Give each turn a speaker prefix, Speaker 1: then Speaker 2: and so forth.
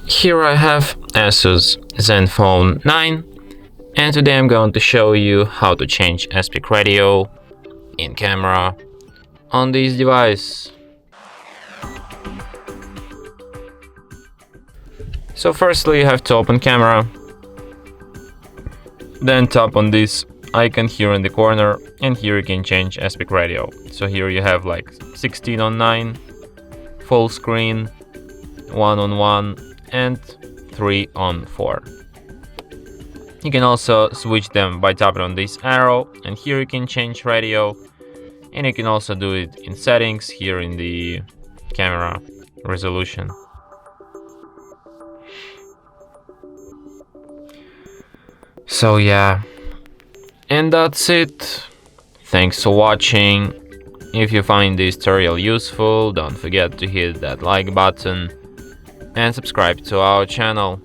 Speaker 1: Here I have ASUS Zenfone 9, and today I'm going to show you how to change aspect ratio in camera on this device. So firstly you have to open camera, then tap on this icon here in the corner, and here you can change aspect ratio. So here you have like 16:9, full screen, 1:1, and 3:4. You can also switch them by tapping on this arrow, and here you can change radio, and you can also do it in settings here in the camera resolution. So yeah, and that's it. Thanks for watching. If you find this tutorial useful, don't forget to hit that like button and subscribe to our channel.